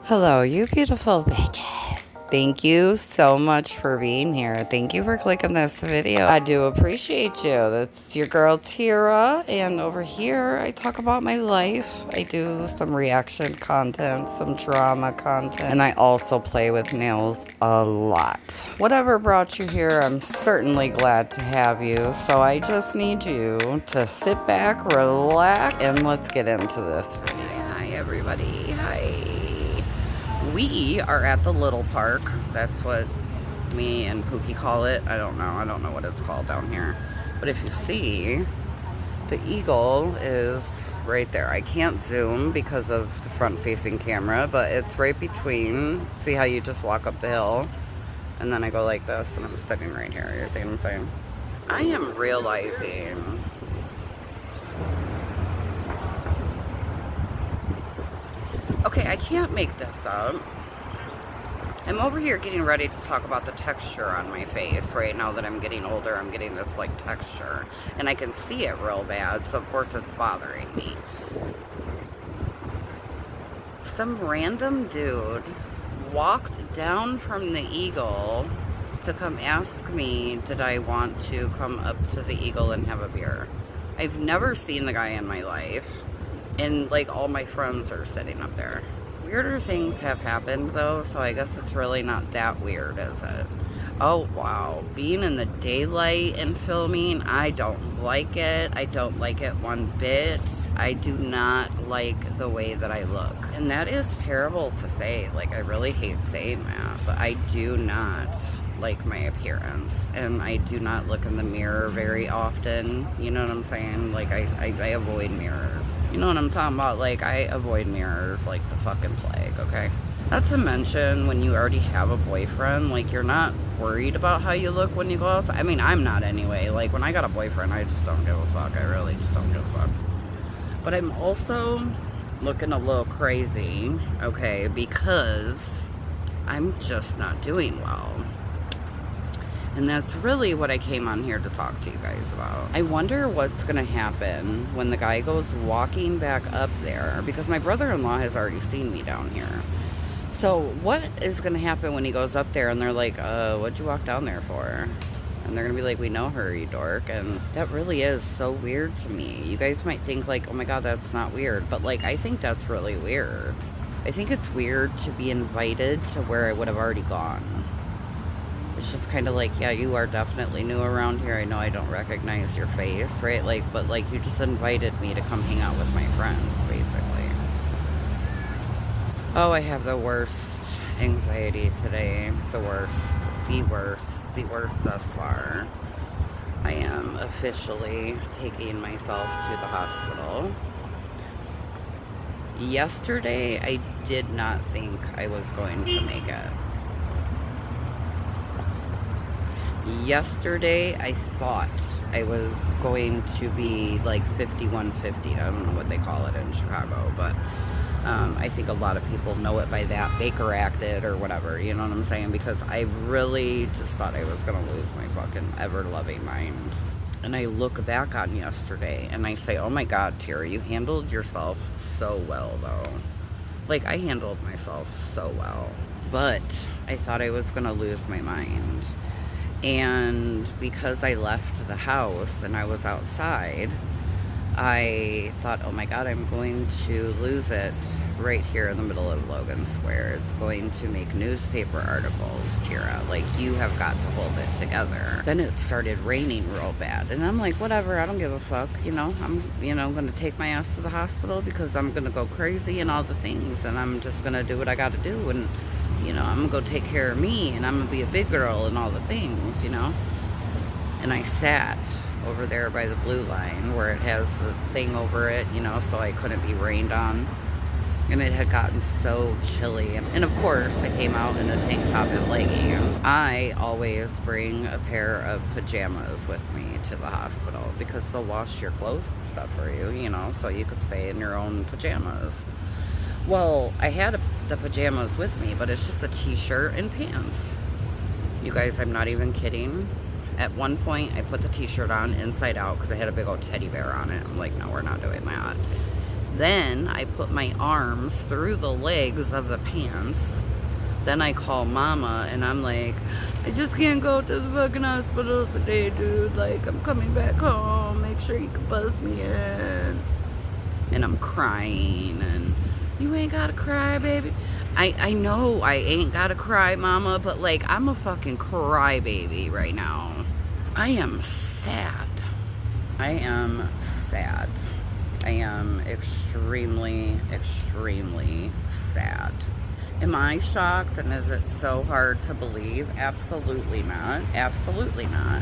Hello, you beautiful bitches. Thank you so much for being here. Thank you for clicking this video. I do appreciate you. That's your girl Tira, and over here I talk about my life. I do some reaction content, some drama content, and I also play with nails a lot. Whatever brought you here, I'm certainly glad to have you. So I just need you to sit back, relax, and let's get into this video. Hi everybody. Hi. We are at the little park. That's what me and Pookie call it. I don't know what it's called down here. But if you see, the eagle is right there. I can't zoom because of the front-facing camera, but it's right between. See how you just walk up the hill? And then I go like this, and I'm sitting right here. You see what I'm saying? I am realizing... Okay, I can't make this up. I'm over here getting ready to talk about the texture on my face. Right now that I'm getting older, I'm getting this like texture. And I can see it real bad, so of course it's bothering me. Some random dude walked down from the Eagle to come ask me, did I want to come up to the Eagle and have a beer? I've never seen the guy in my life. And like all my friends are sitting up there. Weirder things have happened though, so I guess it's really not that weird, is it? Oh wow, being in the daylight and filming, I don't like it. I don't like it one bit. I do not like the way that I look. And that is terrible to say. Like, I really hate saying that, but I do not like my appearance, and I do not look in the mirror very often. You know what I'm saying? Like, I avoid mirrors. You know what I'm talking about? Like, I avoid mirrors like the fucking plague, okay? Not to mention, when you already have a boyfriend, like, you're not worried about how you look when you go outside. I mean, I'm not anyway. Like, when I got a boyfriend, I just don't give a fuck. I really just don't give a fuck. But I'm also looking a little crazy, okay, because I'm just not doing well. And that's really what I came on here to talk to you guys about. I wonder what's going to happen when the guy goes walking back up there, because my brother-in-law has already seen me down here. So what is going to happen when he goes up there and they're like, what'd you walk down there for? And they're going to be like, we know her, you dork. And that really is so weird to me. You guys might think like, oh my god, that's not weird. But like, I think that's really weird. I think it's weird to be invited to where I would have already gone. It's just kind of like, yeah, you are definitely new around here. I know I don't recognize your face, right? Like, but like, you just invited me to come hang out with my friends, basically. Oh, I have the worst anxiety today. The worst thus far. I am officially taking myself to the hospital. Yesterday, I did not think I was going to make it. Yesterday, I thought I was going to be like 5150. I don't know what they call it in Chicago, but I think a lot of people know it by that. Baker acted or whatever, you know what I'm saying? Because I really just thought I was going to lose my fucking ever-loving mind. And I look back on yesterday and I say, oh my god, Tira, you handled yourself so well, though. Like, I handled myself so well. But I thought I was going to lose my mind. And because I left the house and I was outside, I thought, oh my god, I'm going to lose it right here in the middle of Logan Square. It's going to make newspaper articles, Tira. Like, you have got to hold it together. Then it started raining real bad. And I'm like, whatever, I don't give a fuck. You know, I'm going to take my ass to the hospital because I'm going to go crazy and all the things. And I'm just going to do what I got to do. And you know, I'm gonna go take care of me, and I'm gonna be a big girl and all the things, you know. And I sat over there by the blue line where it has the thing over it, you know, so I couldn't be rained on. And it had gotten so chilly. And of course, I came out in a tank top and leggings. I always bring a pair of pajamas with me to the hospital because they'll wash your clothes and stuff for you, you know, so you could stay in your own pajamas. Well, I had the pajamas with me, but it's just a t-shirt and pants. You guys, I'm not even kidding. At one point, I put the t-shirt on inside out because I had a big old teddy bear on it. I'm like, no, we're not doing that. Then I put my arms through the legs of the pants. Then I call mama and I'm like, I just can't go to the fucking hospital today, dude. Like, I'm coming back home. Make sure you can buzz me in. And I'm crying and you ain't gotta cry, baby. I know I ain't gotta cry, mama, but like, I'm a fucking crybaby right now. I am sad. I am sad. I am extremely, extremely sad. Am I shocked and is it so hard to believe? Absolutely not. Absolutely not.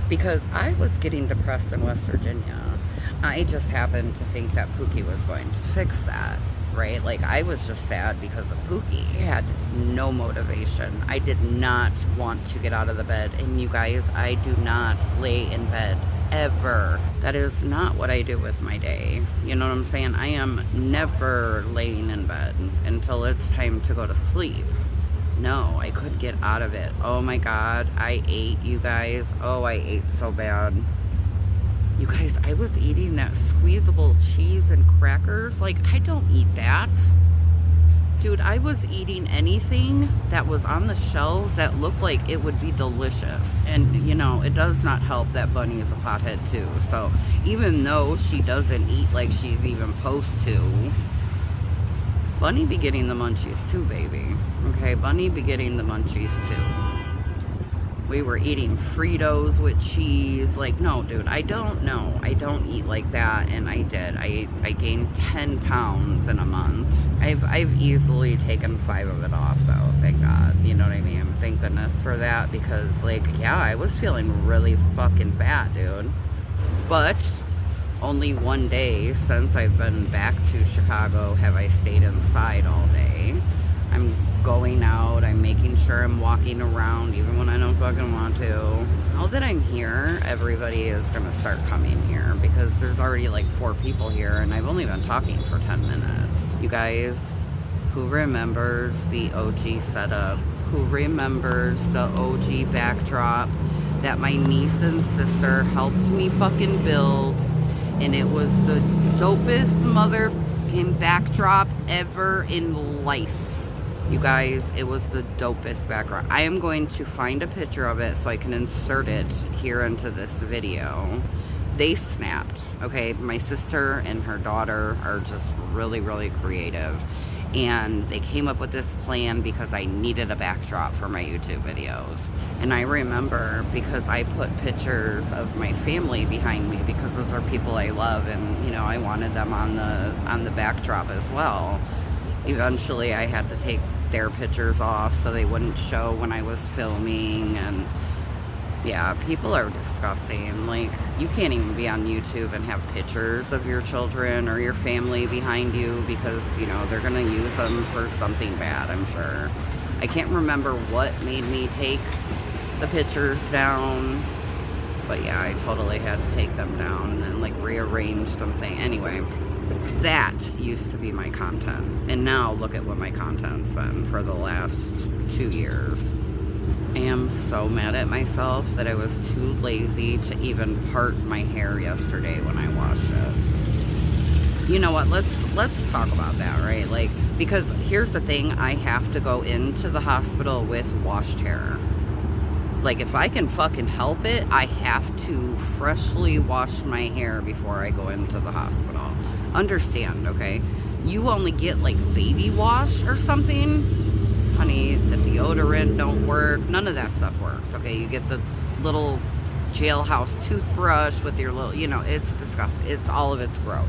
Because I was getting depressed in West Virginia. I just happened to think that Pookie was going to fix that, right? Like, I was just sad because of Pookie. I had no motivation. I did not want to get out of the bed. And you guys, I do not lay in bed ever. That is not what I do with my day. You know what I'm saying? I am never laying in bed until it's time to go to sleep. No, I couldn't get out of it. Oh my God, I ate, you guys. Oh, I ate so bad. You guys, I was eating that squeezable cheese and crackers. Like, I don't eat that. Dude, I was eating anything that was on the shelves that looked like it would be delicious. And, you know, it does not help that Bunny is a pothead too. So, even though she doesn't eat like she's even supposed to, Bunny be getting the munchies too, baby. Okay, Bunny be getting the munchies too. We were eating Fritos with cheese. Like, no, dude, I don't know. I don't eat like that, and I did. I gained 10 pounds in a month. I've easily taken 5 of it off, though, thank God. You know what I mean? Thank goodness for that, because, like, yeah, I was feeling really fucking fat, dude. But only one day since I've been back to Chicago have I stayed inside all day. I'm going out, I'm making sure I'm walking around even when I don't fucking want to. Now that I'm here, everybody is gonna start coming here because there's already like 4 people here and I've only been talking for 10 minutes. You guys, who remembers the OG setup? Who remembers the OG backdrop that my niece and sister helped me fucking build? And it was the dopest motherfucking backdrop ever in life. You guys, it was the dopest background. I am going to find a picture of it so I can insert it here into this video. They snapped, okay? My sister and her daughter are just really, really creative. And they came up with this plan because I needed a backdrop for my YouTube videos. And I remember because I put pictures of my family behind me because those are people I love and, you know, I wanted them on the backdrop as well. Eventually I had to take their pictures off so they wouldn't show when I was filming, and yeah, people are disgusting. Like, you can't even be on YouTube and have pictures of your children or your family behind you because, you know, they're gonna use them for something bad, I'm sure. I can't remember what made me take the pictures down, but yeah, I totally had to take them down and then like rearrange something. Anyway, that used to be my content, and now look at what my content's been for the last 2 years. I am so mad at myself that I was too lazy to even part my hair yesterday when I washed it. You know what, let's talk about that, right? Like, because here's the thing, I have to go into the hospital with washed hair. Like, if I can fucking help it, I have to freshly wash my hair before I go into the hospital. Understand, okay? You only get like baby wash or something. Honey, the deodorant don't work. None of that stuff works, okay? You get the little jailhouse toothbrush with your little, you know, it's disgusting. It's all of it's gross.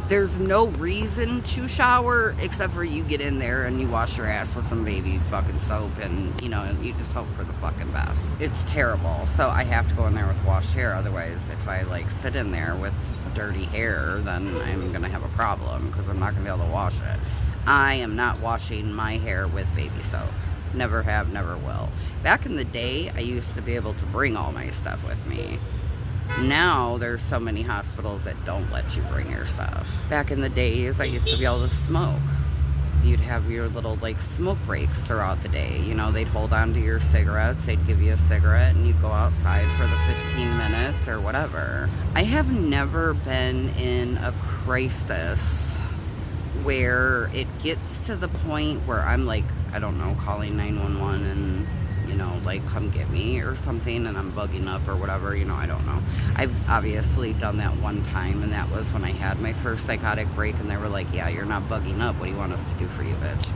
There's no reason to shower except for you get in there and you wash your ass with some baby fucking soap and, you know, you just hope for the fucking best. It's terrible. So I have to go in there with washed hair. Otherwise, if I like sit in there with dirty hair, then I'm gonna have a problem because I'm not gonna be able to wash it. I am not washing my hair with baby soap. Never have, never will. Back in the day, I used to be able to bring all my stuff with me. Now, there's so many hospitals that don't let you bring your stuff. Back in the days, I used to be able to smoke. You'd have your little, like, smoke breaks throughout the day. You know, they'd hold on to your cigarettes, they'd give you a cigarette, and you'd go outside for the 15 minutes or whatever. I have never been in a crisis where it gets to the point where I'm like, I don't know, calling 911 and, you know, like, come get me or something, and I'm bugging up or whatever, you know, I don't know. I've obviously done that one time, and that was when I had my first psychotic break, and they were like, yeah, you're not bugging up. What do you want us to do for you, bitch?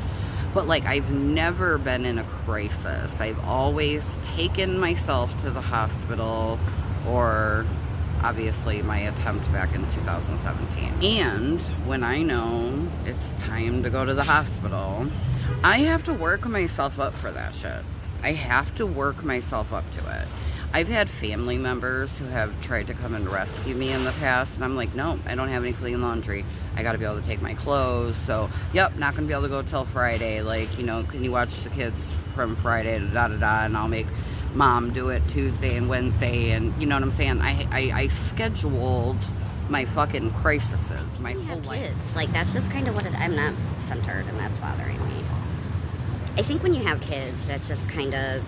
But, like, I've never been in a crisis. I've always taken myself to the hospital, or obviously my attempt back in 2017. And when I know it's time to go to the hospital, I have to work myself up for that shit. I have to work myself up to it. I've had family members who have tried to come and rescue me in the past, and I'm like, no, I don't have any clean laundry. I got to be able to take my clothes. So, yep, not going to be able to go till Friday. Like, you know, can you watch the kids from Friday to da-da-da, and I'll make Mom do it Tuesday and Wednesday, and you know what I'm saying? I scheduled my fucking crises my whole life. Like, that's just kind of what I'm not centered, and that's bothering me. I think when you have kids, that's just kind of...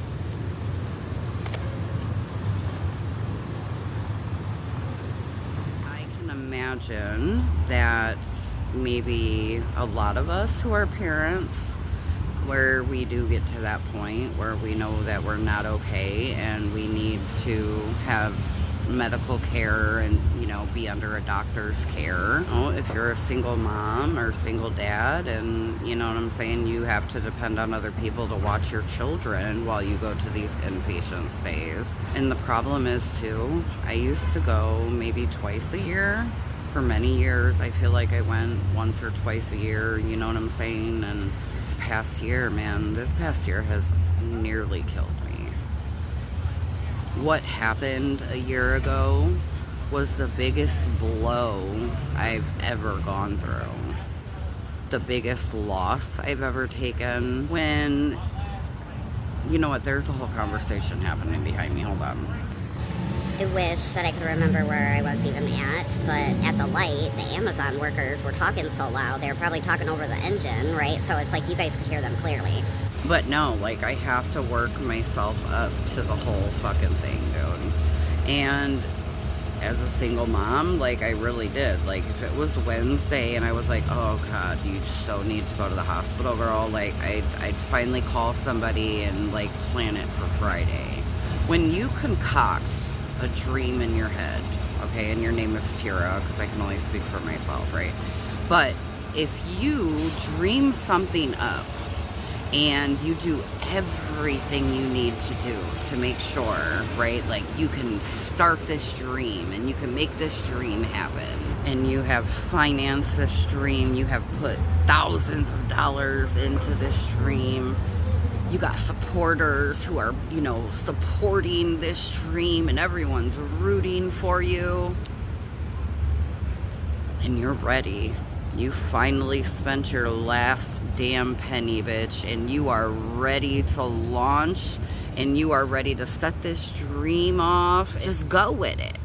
I can imagine that maybe a lot of us who are parents, where we do get to that point where we know that we're not okay and we need to have medical care and, you know, be under a doctor's care. Oh, if you're a single mom or single dad, and you know what I'm saying, you have to depend on other people to watch your children while you go to these inpatient stays. And the problem is too, I used to go maybe twice a year. For many years, I feel like I went once or twice a year, you know what I'm saying? And this past year, man, this past year has nearly killed me. What happened a year ago was the biggest blow I've ever gone through. The biggest loss I've ever taken. When, you know what, there's a whole conversation happening behind me. Hold on. I wish that I could remember where I was even at, but at the light, the Amazon workers were talking so loud, they were probably talking over the engine, right? So it's like you guys could hear them clearly. But no, like, I have to work myself up to the whole fucking thing, dude. And as a single mom, like, I really did. Like, if it was Wednesday and I was like, oh God, you so need to go to the hospital, girl, like, I'd finally call somebody and, like, plan it for Friday. When you concoct a dream in your head, okay, and your name is Tira, because I can only speak for myself, right? But if you dream something up, and you do everything you need to do to make sure, right, like, you can start this dream and you can make this dream happen, and you have financed this dream, you have put thousands of dollars into this dream, you got supporters who are, you know, supporting this dream, and everyone's rooting for you, and you're ready. You finally spent your last damn penny, bitch, and you are ready to launch, and you are ready to set this dream off. Just go with it.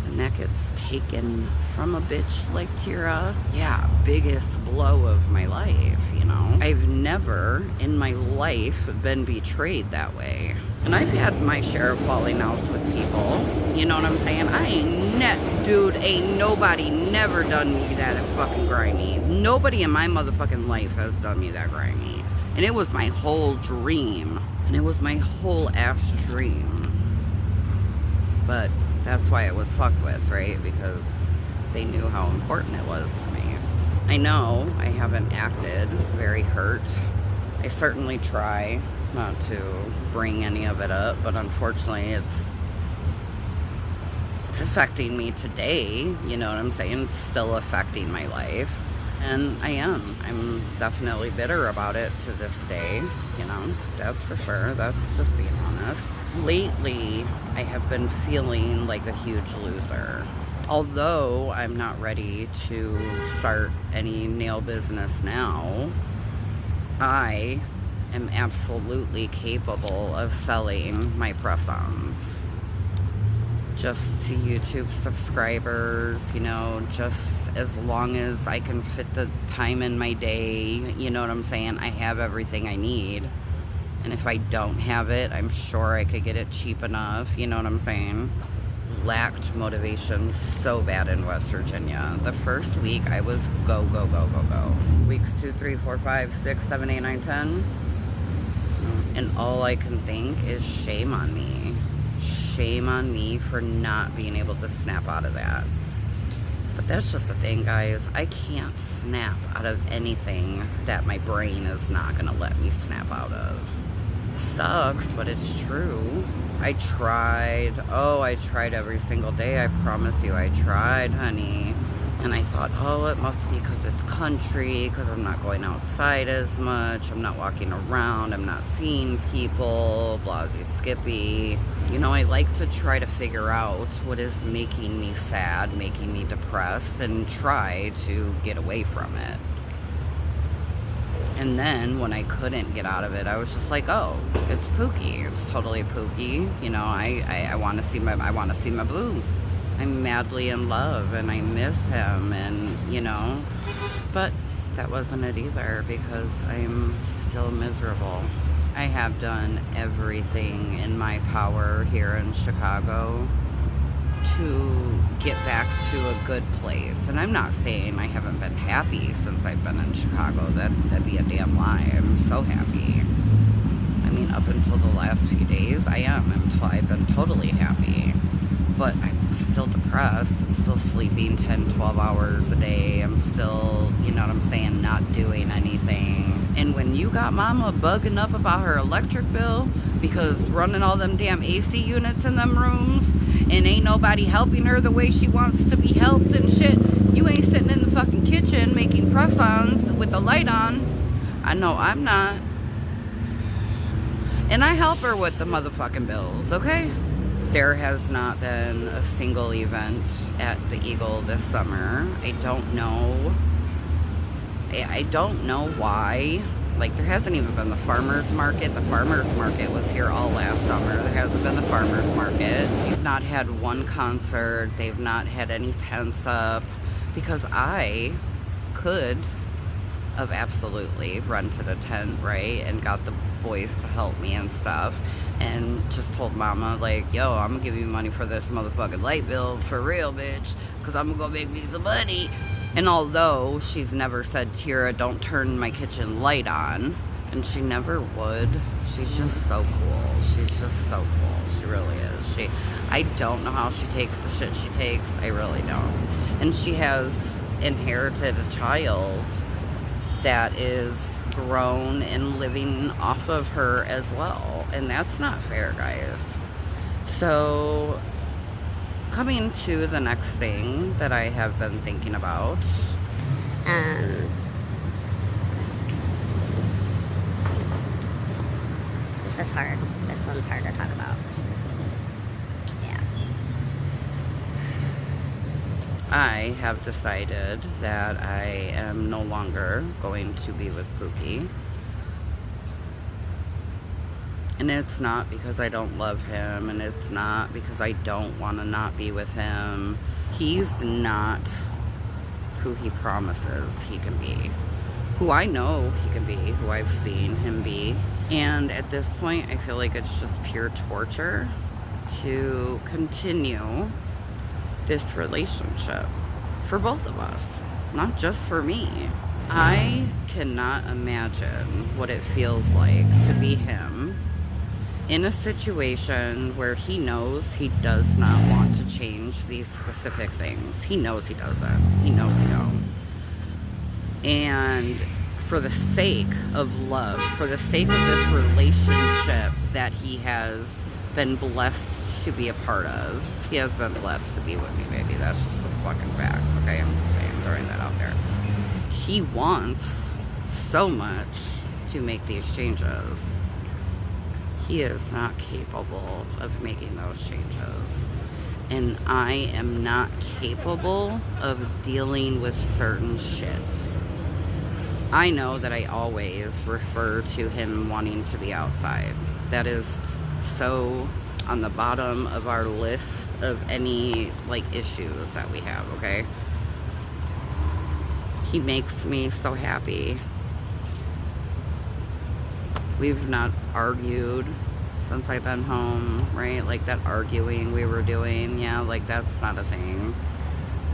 And that gets taken from a bitch like Tira. Yeah, biggest blow of my life, you know. I've never in my life been betrayed that way. And I've had my share of falling outs with people. You know what I'm saying? Ain't nobody never done me that fucking grimy. Nobody in my motherfucking life has done me that grimy. And it was my whole dream. And it was my whole ass dream. But that's why it was fucked with, right? Because they knew how important it was to me. I know I haven't acted very hurt. I certainly try not to bring any of it up, but unfortunately it's affecting me today, you know what I'm saying? It's still affecting my life, and I'm definitely bitter about it to this day, you know, that's for sure. That's just being honest. Lately, I have been feeling like a huge loser. Although I'm not ready to start any nail business now, I am absolutely capable of selling my press-ons. Just to YouTube subscribers, you know, just as long as I can fit the time in my day, you know what I'm saying? I have everything I need. And if I don't have it, I'm sure I could get it cheap enough, you know what I'm saying? lacked motivation so bad in West Virginia. The first week I was go, go, go, go, go. Weeks 2, 3, 4, 5, 6, 7, 8, 9, 10. And all I can think is shame on me. Shame on me for not being able to snap out of that. But that's just the thing, guys. I can't snap out of anything that my brain is not going to let me snap out of. It sucks, but it's true. I tried. Oh, I tried every single day. I promise you, I tried, honey. And I thought, oh, it must be because it's country, because I'm not going outside as much. I'm not walking around. I'm not seeing people. Blasey Skippy. You know, I like to try to figure out what is making me sad, making me depressed, and try to get away from it. And then when I couldn't get out of it, I was just like, oh, it's Pookie. It's totally Pookie. You know, I want to see my boo. I'm madly in love and I miss him, and you know, but that wasn't it either, because I'm still miserable. I have done everything in my power here in Chicago to get back to a good place. And I'm not saying I haven't been happy since I've been in Chicago. That'd be a damn lie. I'm so happy. I mean, up until the last few days, I've been totally happy. But I'm still depressed. I'm still sleeping 10, 12 hours a day. I'm still, you know what I'm saying, not doing anything. And when you got mama bugging up about her electric bill because running all them damn AC units in them rooms and ain't nobody helping her the way she wants to be helped and shit, you ain't sitting in the fucking kitchen making press-ons with the light on. I know I'm not. And I help her with the motherfucking bills, okay? There has not been a single event at the Eagle this summer. I don't know why. Like, there hasn't even been the farmer's market. The farmer's market was here all last summer. There hasn't been the farmer's market. They've not had one concert. They've not had any tents up, because I could have absolutely rented a tent, right, and got the boys to help me and stuff, and just told mama, like, yo, I'm gonna give you money for this motherfucking light bill, for real, bitch, because I'm gonna go make me some money. And although she's never said, Tira, don't turn my kitchen light on, and she never would, she's just so cool. She's just so cool. She really is. I don't know how she takes the shit she takes. I really don't. And she has inherited a child that is grown and living off of her as well, and that's not fair, guys. So coming to the next thing that I have been thinking about, this is hard. This one's hard to talk about. Yeah. I have decided that I am no longer going to be with Pookie. And it's not because I don't love him, and it's not because I don't want to not be with him. He's not who he promises he can be, who I know he can be, who I've seen him be. And at this point, I feel like it's just pure torture to continue this relationship for both of us, not just for me. I cannot imagine what it feels like to be him in a situation where he knows he does not want to change these specific things. He knows he doesn't. He knows he don't. And for the sake of love, for the sake of this relationship that he has been blessed to be a part of, he has been blessed to be with me, baby. That's just the fucking facts, okay? I'm just saying, throwing that out there. He wants so much to make these changes. He is not capable of making those changes. And I am not capable of dealing with certain shit. I know that I always refer to him wanting to be outside. That is so on the bottom of our list of any, like, issues that we have, okay? He makes me so happy. We've not argued since I've been home, right? Like that arguing we were doing, yeah, like that's not a thing.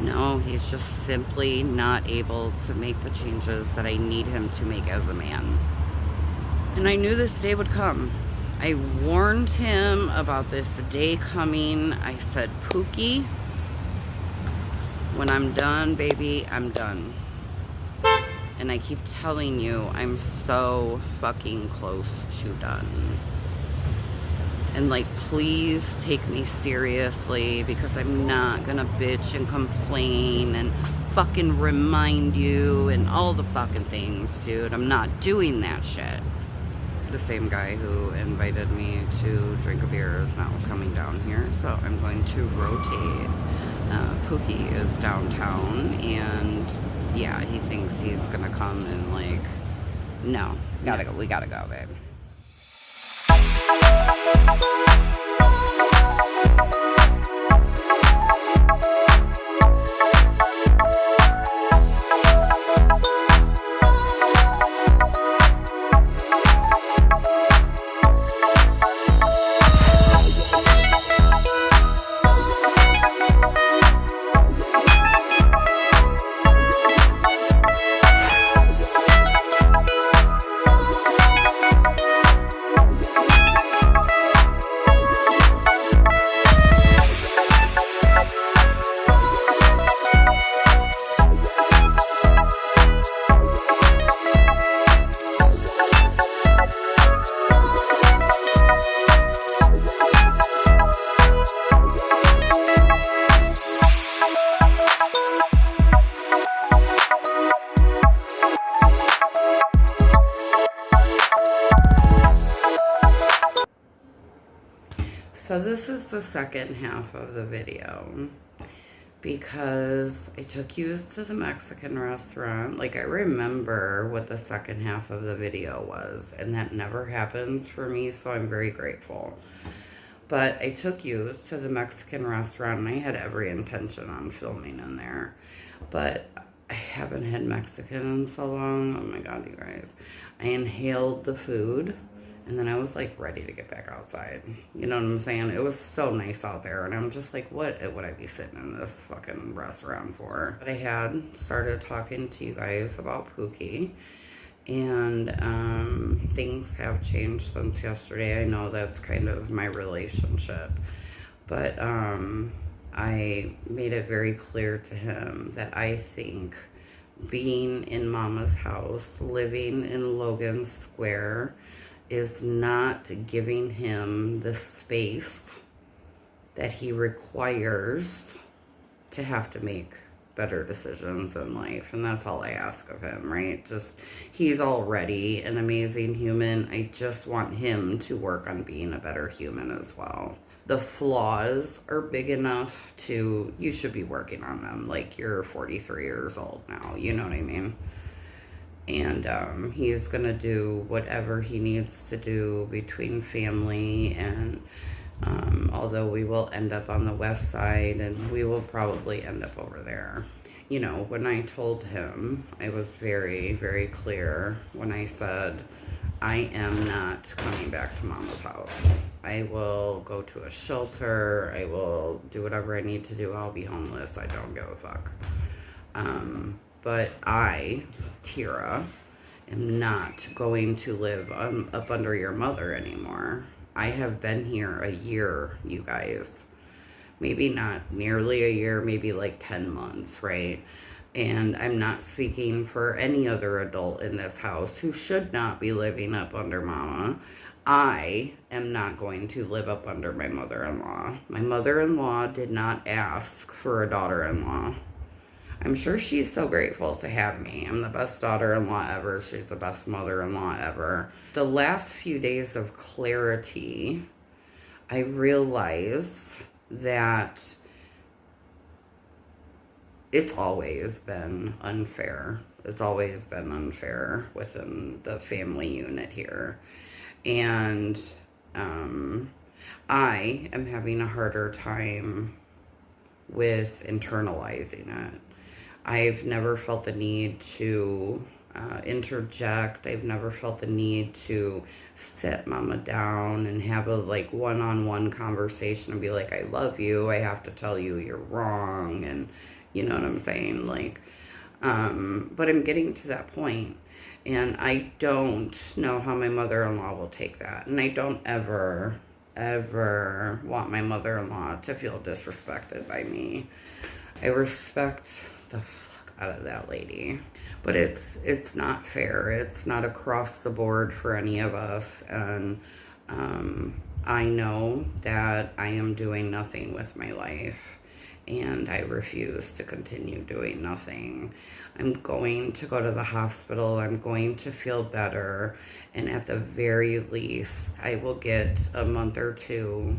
No, he's just simply not able to make the changes that I need him to make as a man. And I knew this day would come. I warned him about this day coming. I said, Pookie, when I'm done, baby, I'm done. And I keep telling you, I'm so fucking close to done. And like, please take me seriously, because I'm not gonna bitch and complain and fucking remind you and all the fucking things, dude. I'm not doing that shit. The same guy who invited me to drink a beer is now coming down here, so I'm going to rotate. Pookie is downtown, and yeah, he thinks he's gonna come and like, no, gotta go, we gotta go, babe. So this is the second half of the video, because I took you to the Mexican restaurant. Like, I remember what the second half of the video was, and that never happens for me, so I'm very grateful. But I took you to the Mexican restaurant, and I had every intention on filming in there. But I haven't had Mexican in so long. Oh my God, you guys. I inhaled the food, and then I was like ready to get back outside. You know what I'm saying? It was so nice out there, and I'm just like, what would I be sitting in this fucking restaurant for? But I had started talking to you guys about Pookie, and things have changed since yesterday. I know that's kind of my relationship, but I made it very clear to him that I think being in Mama's house, living in Logan Square, is not giving him the space that he requires to have to make better decisions in life. And that's all I ask of him, right? Just, he's already an amazing human. I just want him to work on being a better human as well. The flaws are big enough to, you should be working on them. Like, you're 43 years old now, you know what I mean? And he's gonna do whatever he needs to do between family and although we will end up on the west side, and we will probably end up over there. You know, when I told him, I was very, very clear when I said, I am not coming back to Mama's house. I will go to a shelter. I will do whatever I need to do. I'll be homeless. I don't give a fuck. But I, Tira, am not going to live up under your mother anymore. I have been here a year, you guys. Maybe not nearly a year, maybe like 10 months, right? And I'm not speaking for any other adult in this house who should not be living up under Mama. I am not going to live up under my mother-in-law. My mother-in-law did not ask for a daughter-in-law. I'm sure she's so grateful to have me. I'm the best daughter-in-law ever. She's the best mother-in-law ever. The last few days of clarity, I realized that it's always been unfair. It's always been unfair within the family unit here. And I am having a harder time with internalizing it. I've never felt the need to interject. I've never felt the need to sit mama down and have a like one-on-one conversation and be like, I love you, I have to tell you you're wrong, and you know what I'm saying, like, but I'm getting to that point, and I don't know how my mother-in-law will take that, and I don't ever want my mother-in-law to feel disrespected by me. I respect the fuck out of that lady, but it's not fair. It's not across the board for any of us, and I know that I am doing nothing with my life, and I refuse to continue doing nothing. I'm going to go to the hospital. I'm going to feel better, and at the very least, I will get a month or two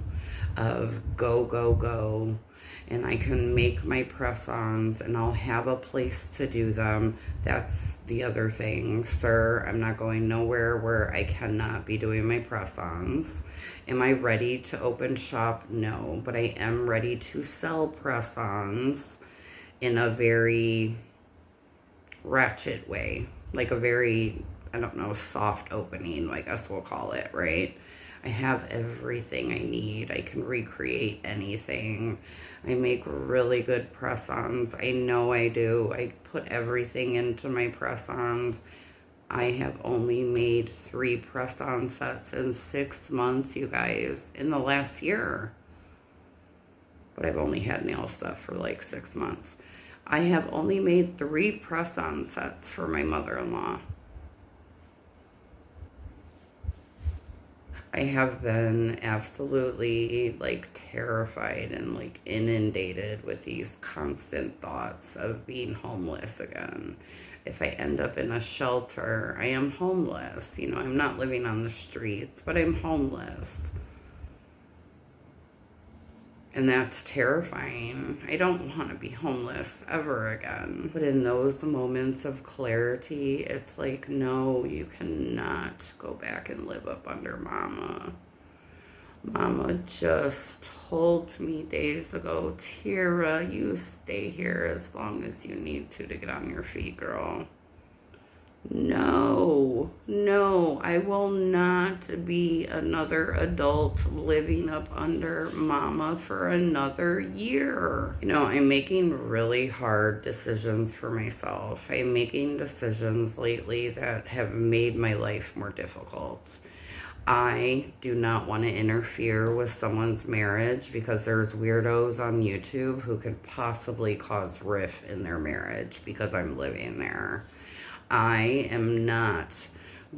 of go, go, go, and I can make my press-ons, and I'll have a place to do them. That's the other thing, sir. I'm not going nowhere where I cannot be doing my press-ons. Am I ready to open shop? No, but I am ready to sell press-ons in a very ratchet way, like a very, I don't know, soft opening, I guess we'll call it, right? I have everything I need. I can recreate anything. I make really good press-ons. I know I do. I put everything into my press-ons. I have only made 3 press-on sets in 6 months, you guys, in the last year. But I've only had nail stuff for like 6 months. I have only made 3 press-on sets for my mother-in-law. I have been absolutely like terrified and like inundated with these constant thoughts of being homeless again. If I end up in a shelter, I am homeless. You know, I'm not living on the streets, but I'm homeless. And that's terrifying. I don't want to be homeless ever again. But in those moments of clarity, it's like, no, you cannot go back and live up under mama. Mama just told me days ago, Tira, you stay here as long as you need to get on your feet, girl. No, I will not be another adult living up under mama for another year. You know, I'm making really hard decisions for myself. I'm making decisions lately that have made my life more difficult. I do not want to interfere with someone's marriage because there's weirdos on YouTube who could possibly cause rift in their marriage because I'm living there. I am not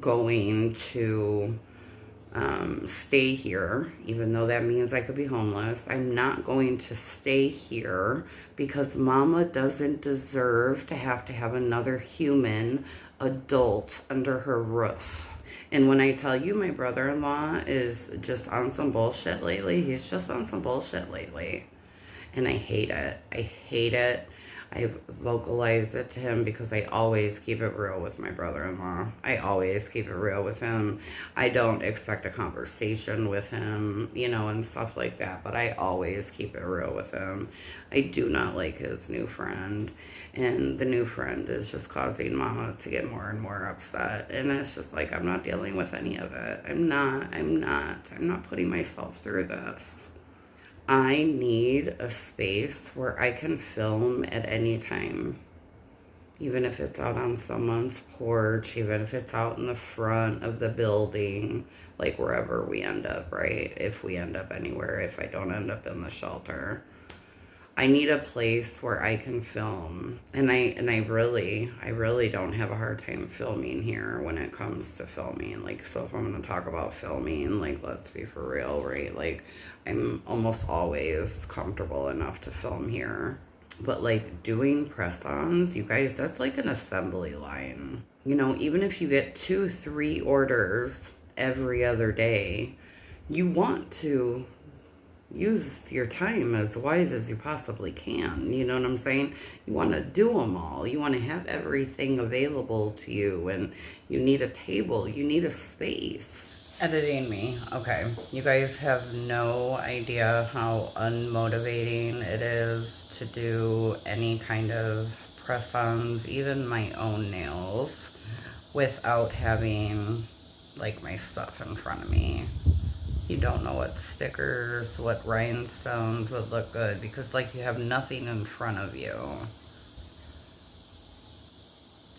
going to stay here, even though that means I could be homeless. I'm not going to stay here because mama doesn't deserve to have another human adult under her roof. And when I tell you my brother-in-law is just on some bullshit lately, he's just on some bullshit lately. And I hate it. I hate it. I've vocalized it to him because I always keep it real with my brother-in-law. I always keep it real with him. I don't expect a conversation with him, you know, and stuff like that, but I always keep it real with him. I do not like his new friend, and the new friend is just causing mama to get more and more upset, and it's just like, I'm not dealing with any of it. I'm not putting myself through this. I need a space where I can film at any time. Even if it's out on someone's porch, even if it's out in the front of the building, like wherever we end up, right? If we end up anywhere, if I don't end up in the shelter. I need a place where I can film. And I really don't have a hard time filming here when it comes to filming. Like, so if I'm gonna talk about filming, like, let's be for real, right? Like, I'm almost always comfortable enough to film here. But like doing press-ons, you guys, that's like an assembly line. You know, even if you get 2-3 orders every other day, you want to use your time as wise as you possibly can. You know what I'm saying? You want to do them all. You want to have everything available to you, and you need a table. You need a space. Editing me. Okay. You guys have no idea how unmotivating it is to do any kind of press-ons, even my own nails. without having like my stuff in front of me. You don't know what stickers, what rhinestones would look good because like you have nothing in front of you.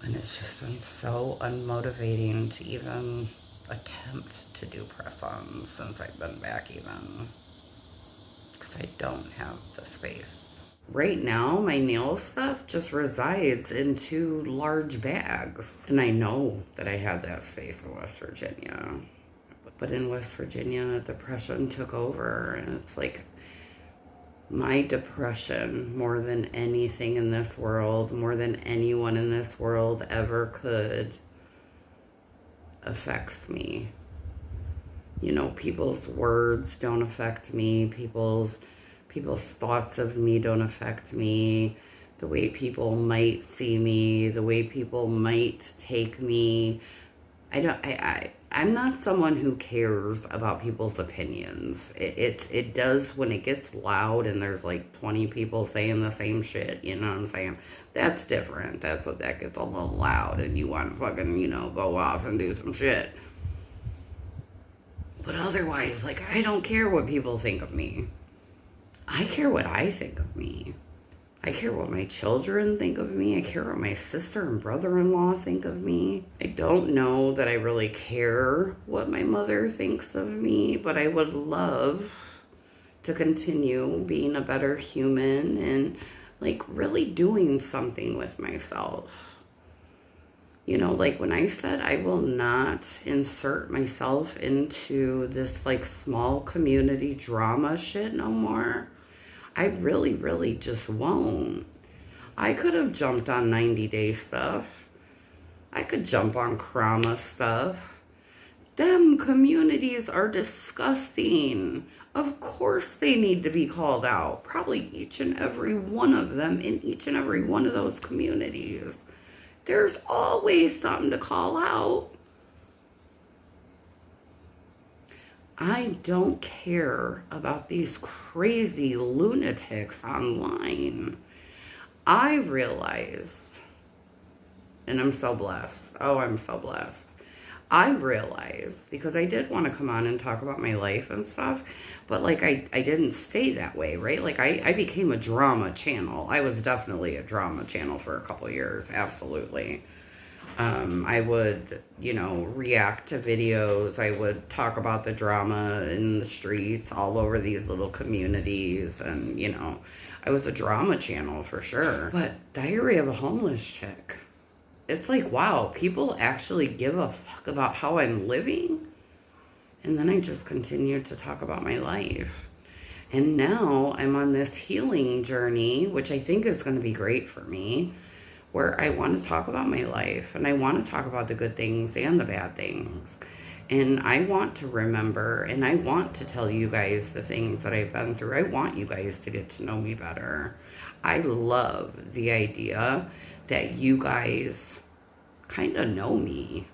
And it's just been so unmotivating to even attempt to do press-ons since I've been back even. Because I don't have the space. Right now, my nail stuff just resides in 2 large bags. And I know that I had that space in West Virginia. But in West Virginia, depression took over, and it's like my depression, more than anything in this world, more than anyone in this world ever could, affects me. You know, people's words don't affect me. People's thoughts of me don't affect me. The way people might see me, the way people might take me. I'm not someone who cares about people's opinions. It does when it gets loud and there's like 20 people saying the same shit, you know what I'm saying? That's different. That's what that gets a little loud and you want to fucking, you know, go off and do some shit. But otherwise, like, I don't care what people think of me. I care what I think of me. I care what my children think of me. I care what my sister and brother-in-law think of me. I don't know that I really care what my mother thinks of me, but I would love to continue being a better human and like really doing something with myself. You know, like when I said I will not insert myself into this like small community drama shit no more, I really, really just won't. I could have jumped on 90-day stuff. I could jump on Krama stuff. Them communities are disgusting. Of course they need to be called out. Probably each and every one of them in each and every one of those communities. There's always something to call out. I don't care about these crazy lunatics online. I realize, and I'm so blessed. Oh, I'm so blessed. I realized, because I did want to come on and talk about my life and stuff, but like I didn't stay that way, right? Like I became a drama channel. I was definitely a drama channel for a couple years, absolutely. I would, you know, react to videos. I would talk about the drama in the streets all over these little communities. And, you know, I was a drama channel for sure. But Diary of a Homeless Chick, it's like, wow, people actually give a fuck about how I'm living. And then I just continued to talk about my life. And now I'm on this healing journey, which I think is going to be great for me, where I want to talk about my life and I want to talk about the good things and the bad things. And I want to remember and I want to tell you guys the things that I've been through. I want you guys to get to know me better. I love the idea that you guys kind of know me.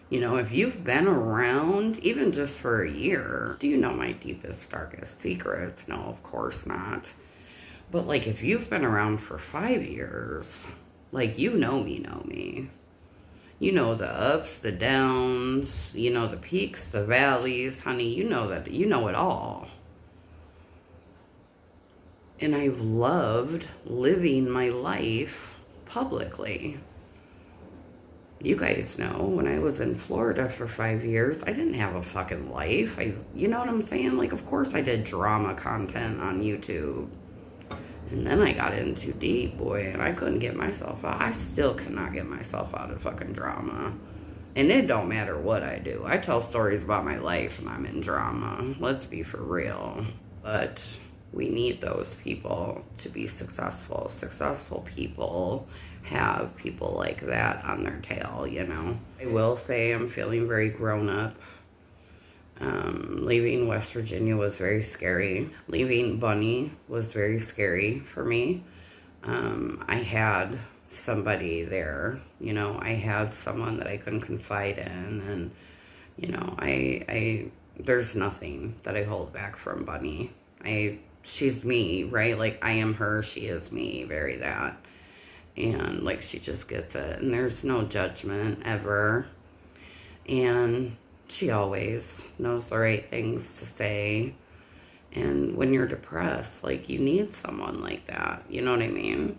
You know, if you've been around even just for a year, do you know my deepest, darkest secrets? No, of course not. But like if you've been around for 5 years, like, you know me. You know the ups, the downs, you know the peaks, the valleys, honey, you know that, you know it all. And I've loved living my life publicly. You guys know, when I was in Florida for 5 years, I didn't have a fucking life. You know what I'm saying? Like, of course I did drama content on YouTube. And then I got in too deep, boy, and I couldn't get myself out. I still cannot get myself out of fucking drama. And it don't matter what I do. I tell stories about my life and I'm in drama. Let's be for real. But we need those people to be successful. Successful people have people like that on their tail, you know. I will say I'm feeling very grown up. Leaving West Virginia was very scary. Leaving Bunny was very scary for me. I had somebody there, you know, I had someone that I couldn't confide in, and, you know, there's nothing that I hold back from Bunny. She's me, right? Like, I am her, she is me, very that. And like, she just gets it, and there's no judgment ever. And she always knows the right things to say. And when you're depressed, like, you need someone like that, you know what I mean?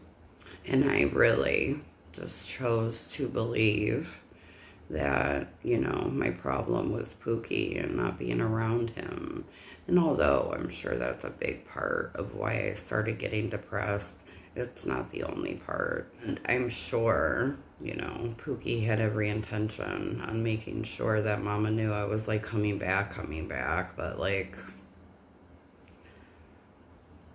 And I really just chose to believe that, you know, my problem was Pookie and not being around him. And although I'm sure that's a big part of why I started getting depressed, it's not the only part. And I'm sure, you know, Pookie had every intention on making sure that Mama knew I was, like, coming back, but, like,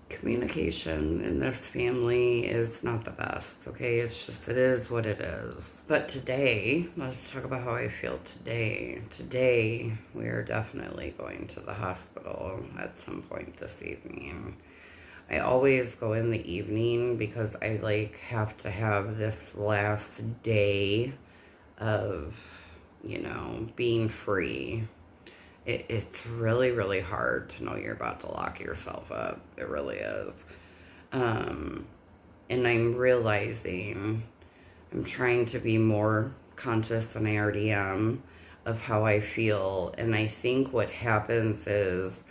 communication in this family is not the best, okay? It's just, it is what it is. But today, let's talk about how I feel today. Today, we are definitely going to the hospital at some point this evening. I always go in the evening because I, like, have to have this last day of, you know, being free. It's really, really hard to know you're about to lock yourself up. It really is. And I'm realizing I'm trying to be more conscious than I already am of how I feel. And I think what happens is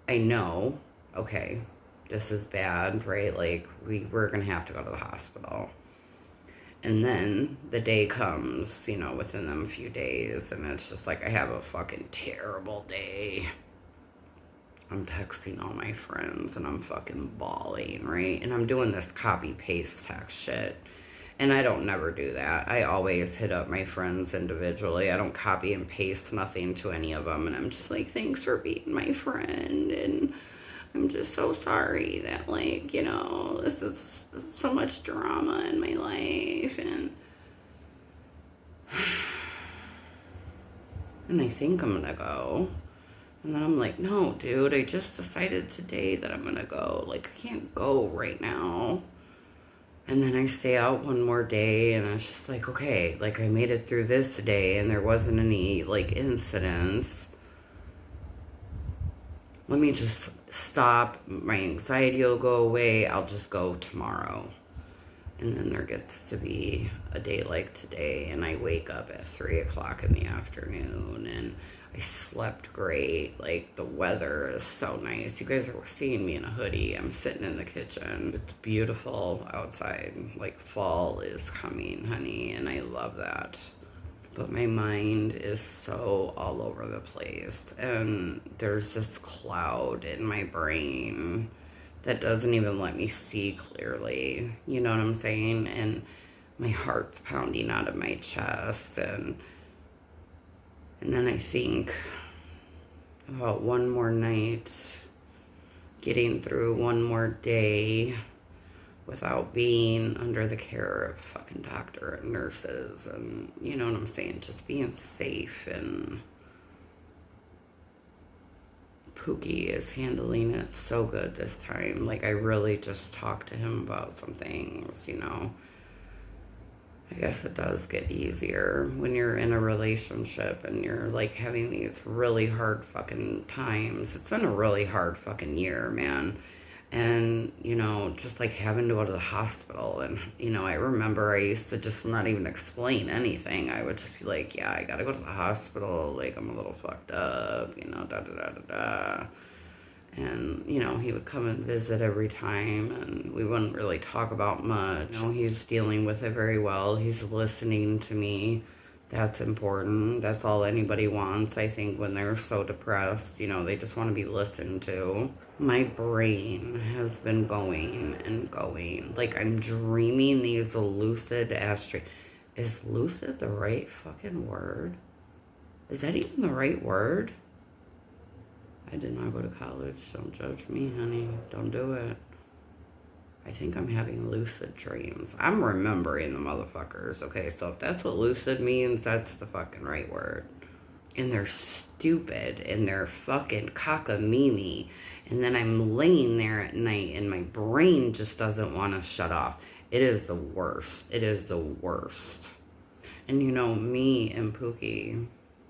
I know, okay, this is bad, right? Like, we're going to have to go to the hospital. And then the day comes, you know, within them few days, and it's just like, I have a fucking terrible day. I'm texting all my friends, and I'm fucking bawling, right? And I'm doing this copy-paste text shit. And I don't never do that. I always hit up my friends individually. I don't copy and paste nothing to any of them. And I'm just like, thanks for being my friend. And I'm just so sorry that, like, you know, this is so much drama in my life. And I think I'm gonna go. And then I'm like, no, dude, I just decided today that I'm gonna go. Like, I can't go right now. And then I stay out one more day, and it's just like, okay, like, I made it through this day, and there wasn't any, like, incidents. Let me just stop. My anxiety will go away. I'll just go tomorrow. And then there gets to be a day like today, and I wake up at 3 o'clock in the afternoon, and I slept great. Like, the weather is so nice. You guys are seeing me in a hoodie. I'm sitting in the kitchen. It's beautiful outside. Like, fall is coming, honey, and I love that. But my mind is so all over the place, and there's this cloud in my brain that doesn't even let me see clearly, you know what I'm saying? And my heart's pounding out of my chest, and then I think about one more night, getting through one more day without being under the care of fucking doctor and nurses, and you know what I'm saying, just being safe. And Pookie is handling it so good this time. Like, I really just talked to him about some things, you know. I guess it does get easier when you're in a relationship and you're, like, having these really hard fucking times. It's been a really hard fucking year, man. And, you know, just, like, having to go to the hospital. And, you know, I remember I used to just not even explain anything. I would just be like, yeah, I gotta go to the hospital. Like, I'm a little fucked up, you know, da-da-da-da-da. And, you know, he would come and visit every time, and we wouldn't really talk about much. You know, he's dealing with it very well. He's listening to me. That's important. That's all anybody wants, I think, when they're so depressed. You know, they just want to be listened to. My brain has been going and going. Like, I'm dreaming these lucid Is lucid the right fucking word? Is that even the right word? I did not go to college. Don't judge me, honey. Don't do it. I think I'm having lucid dreams. I'm remembering the motherfuckers. Okay, so if that's what lucid means, that's the fucking right word. And they're stupid, and they're fucking cockamamie. And then I'm laying there at night, and my brain just doesn't want to shut off. It is the worst. It is the worst. And you know, me and Pookie,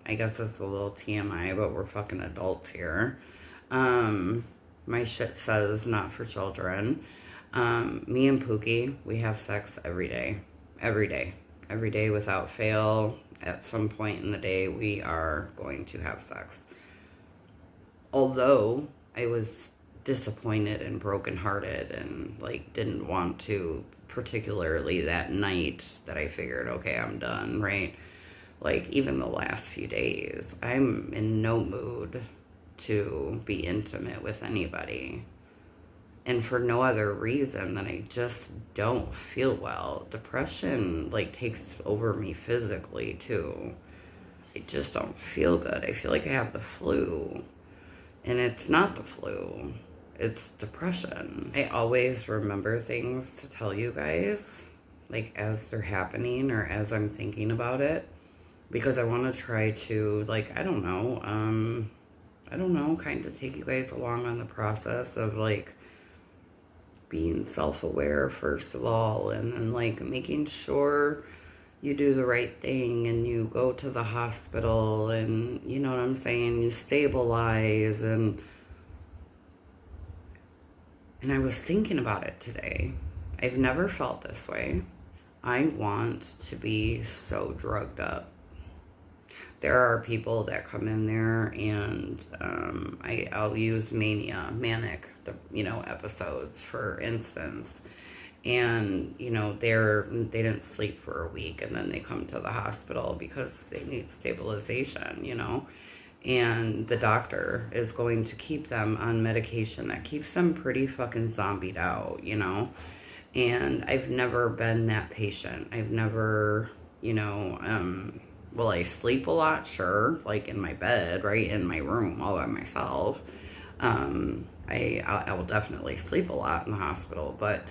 I guess it's a little TMI, but we're fucking adults here. My shit says not for children. Me and Pookie, we have sex every day. Every day. Every day without fail. At some point in the day, we are going to have sex. Although I was disappointed and brokenhearted and like didn't want to, particularly that night that I figured, okay, I'm done, right? Like even the last few days, I'm in no mood to be intimate with anybody. And for no other reason than I just don't feel well. Depression like takes over me physically too. I just don't feel good. I feel like I have the flu. And it's not the flu. It's depression. I always remember things to tell you guys, like as they're happening or as I'm thinking about it, because I want to try to, like, I don't know, kind of take you guys along on the process of like being self-aware first of all, and then like making sure you do the right thing and you go to the hospital and, you know what I'm saying, you stabilize. And I was thinking about it today. I've never felt this way. I want to be so drugged up. There are people that come in there and I'll use manic, episodes, for instance. And, they didn't sleep for a week and then they come to the hospital because they need stabilization, And the doctor is going to keep them on medication that keeps them pretty fucking zombied out, And I've never been that patient. I've never, will I sleep a lot? Sure. Like in my bed, right? In my room all by myself. I will definitely sleep a lot in the hospital, but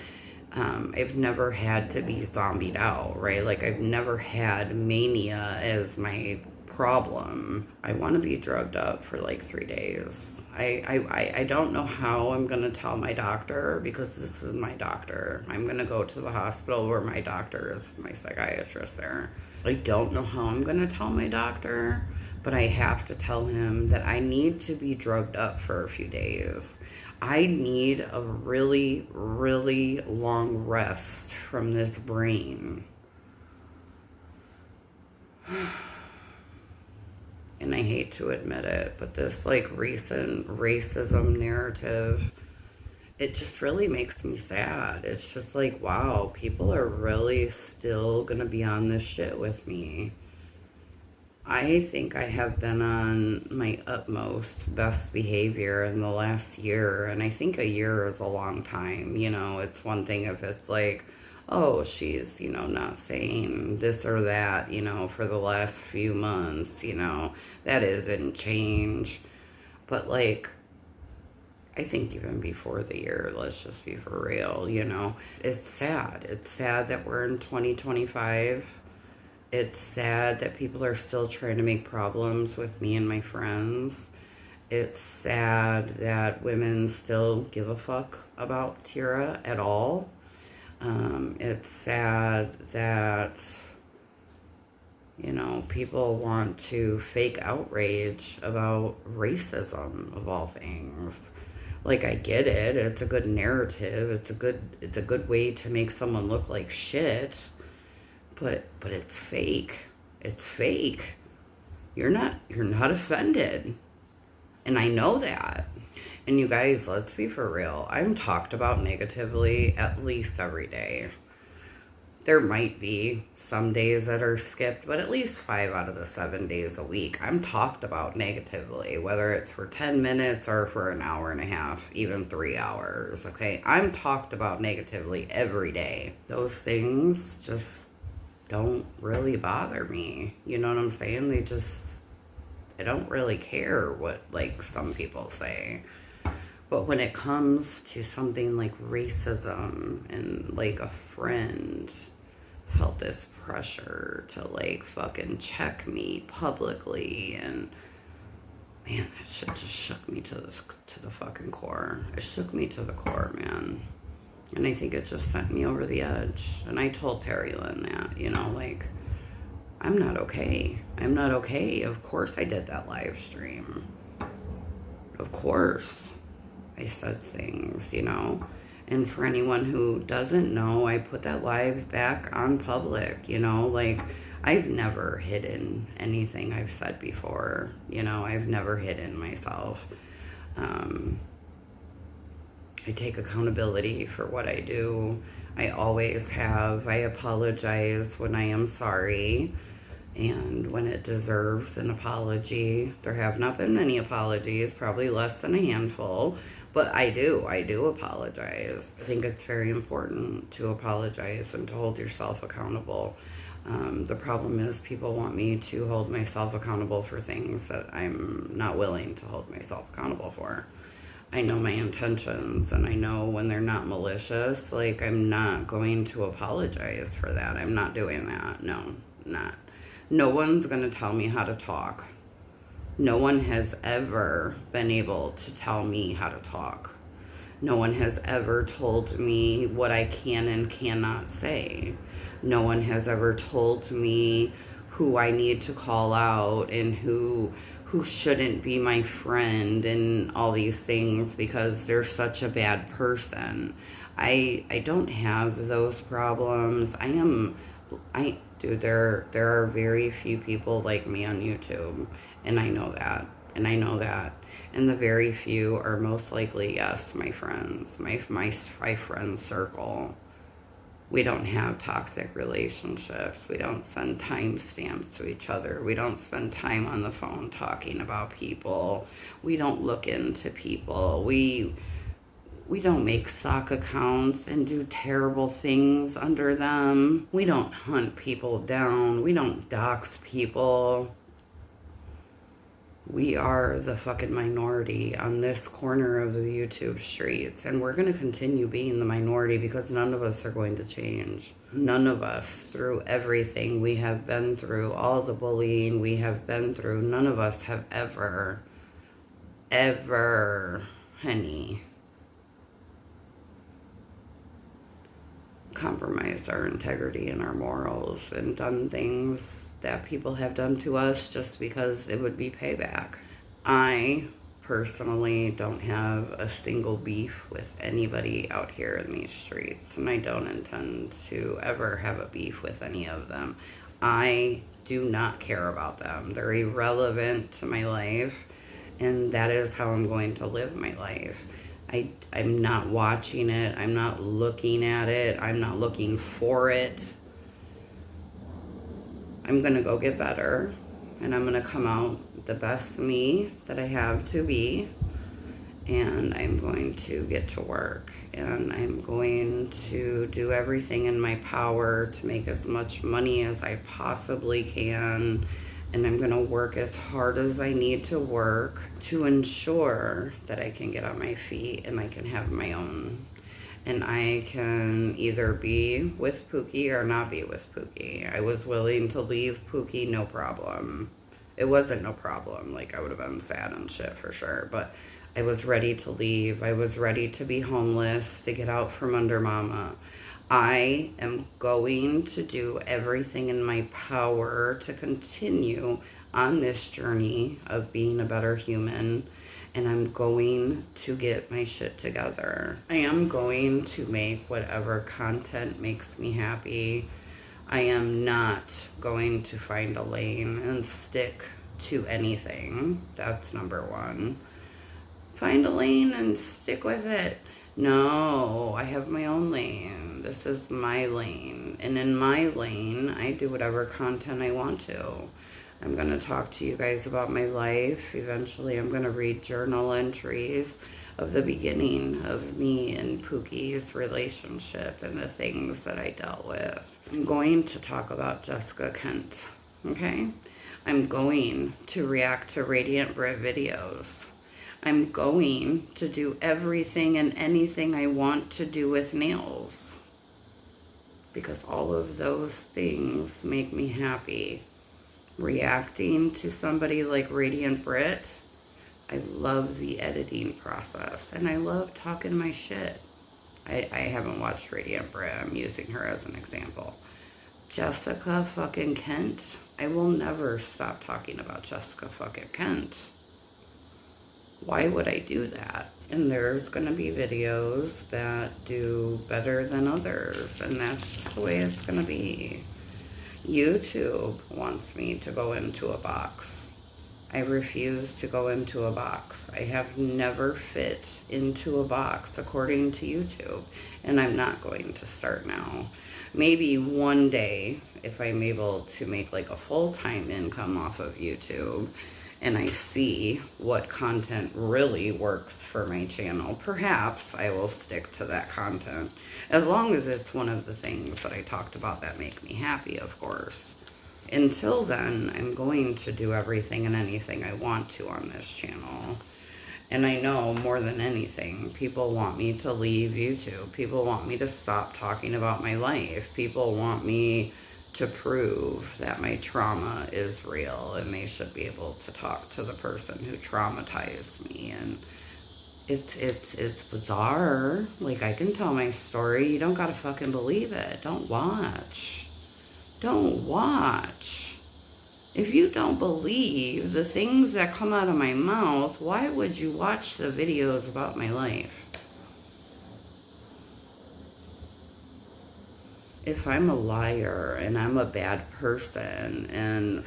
I've never had to be zombied out, right? Like I've never had mania as my problem. I want to be drugged up for like 3 days. I don't know how I'm going to tell my doctor, because this is my doctor. I'm going to go to the hospital where my doctor is, my psychiatrist there. I don't know how I'm going to tell my doctor, but I have to tell him that I need to be drugged up for a few days. I need a really, really long rest from this brain. And I hate to admit it, but this like recent racism narrative, it just really makes me sad. It's just like, wow, people are really still gonna be on this shit with me. I think I have been on my utmost best behavior in the last year, and I think a year is a long time. It's one thing if it's like, oh, she's, not saying this or that, for the last few months, that isn't change. But like, I think even before the year, let's just be for real, It's sad. It's sad that we're in 2025. It's sad that people are still trying to make problems with me and my friends. It's sad that women still give a fuck about Tira at all. It's sad that, people want to fake outrage about racism of all things. Like, I get it. It's a good narrative. It's a good way to make someone look like shit. But it's fake. It's fake. You're not offended. And I know that. And you guys, let's be for real. I'm talked about negatively at least every day. There might be some days that are skipped, but at least 5 out of the 7 days a week, I'm talked about negatively, whether it's for 10 minutes or for an hour and a half, even 3 hours, okay? I'm talked about negatively every day. Those things just don't really bother me. You know what I'm saying? I don't really care what, like, some people say. But when it comes to something like racism, and, like, a friend felt this pressure to, like, fucking check me publicly, and, man, that shit just shook me to the fucking core. It shook me to the core, man. And I think it just sent me over the edge. And I told Terry Lynn that, like, I'm not okay. I'm not okay. Of course I did that live stream. Of course I said things, And for anyone who doesn't know, I put that live back on public, you know, like I've never hidden anything I've said before, you know, I've never hidden myself. I take accountability for what I do. I always have. I apologize when I am sorry and when it deserves an apology. There have not been many apologies, probably less than a handful, but I do apologize. I think it's very important to apologize and to hold yourself accountable. The problem is people want me to hold myself accountable for things that I'm not willing to hold myself accountable for. I know my intentions and I know when they're not malicious. Like, I'm not going to apologize for that. I'm not doing that. No, not. No one's going to tell me how to talk. No one has ever been able to tell me how to talk. No one has ever told me what I can and cannot say. No one has ever told me who I need to call out and who shouldn't be my friend and all these things because they're such a bad person. I don't have those problems. Dude, there are very few people like me on YouTube, and I know that. And I know that. And the very few are most likely, yes, my friends, my friend circle. We don't have toxic relationships. We don't send timestamps to each other. We don't spend time on the phone talking about people. We don't look into people. We don't make sock accounts and do terrible things under them. We don't hunt people down. We don't dox people. We are the fucking minority on this corner of the YouTube streets, and we're going to continue being the minority because none of us are going to change. None of us, through everything we have been through, all the bullying we have been through, none of us have ever, honey, compromised our integrity and our morals and done things that people have done to us just because it would be payback. I personally don't have a single beef with anybody out here in these streets, and I don't intend to ever have a beef with any of them. I do not care about them. They're irrelevant to my life, and that is how I'm going to live my life. I'm not watching it. I'm not looking at it. I'm not looking for it. I'm going to go get better, and I'm going to come out the best me that I have to be, and I'm going to get to work, and I'm going to do everything in my power to make as much money as I possibly can, and I'm going to work as hard as I need to work to ensure that I can get on my feet and I can have my own. And I can either be with Pookie or not be with Pookie. I was willing to leave Pookie, no problem. It wasn't no problem. Like, I would have been sad and shit for sure. But I was ready to leave. I was ready to be homeless, to get out from under mama. I am going to do everything in my power to continue on this journey of being a better human. And I'm going to get my shit together. I am going to make whatever content makes me happy. I am not going to find a lane and stick to anything. That's number one. Find a lane and stick with it. No, I have my own lane. This is my lane. And in my lane, I do whatever content I want to. I'm going to talk to you guys about my life. Eventually, I'm going to read journal entries of the beginning of me and Pookie's relationship and the things that I dealt with. I'm going to talk about Jessica Kent, okay? I'm going to react to Radiant Brit videos. I'm going to do everything and anything I want to do with nails, because all of those things make me happy. Reacting to somebody like Radiant Brit, I love the editing process, and I love talking my shit. I haven't watched Radiant Brit. I'm using her as an example. Jessica fucking Kent, I will never stop talking about Jessica fucking Kent. Why would I do that? And there's gonna be videos that do better than others, and that's just the way it's gonna be. YouTube wants me to go into a box. I refuse to go into a box. I have never fit into a box according to YouTube, and I'm not going to start now. Maybe one day, if I'm able to make like a full-time income off of YouTube, and I see what content really works for my channel, perhaps I will stick to that content. As long as it's one of the things that I talked about that make me happy, of course. Until then, I'm going to do everything and anything I want to on this channel. And I know more than anything, people want me to leave YouTube. People want me to stop talking about my life. People want me to prove that my trauma is real, and they should be able to talk to the person who traumatized me. And it's bizarre. Like, I can tell my story. You don't gotta fucking believe it. Don't watch. Don't watch. If you don't believe the things that come out of my mouth, why would you watch the videos about my life? If I'm a liar and I'm a bad person and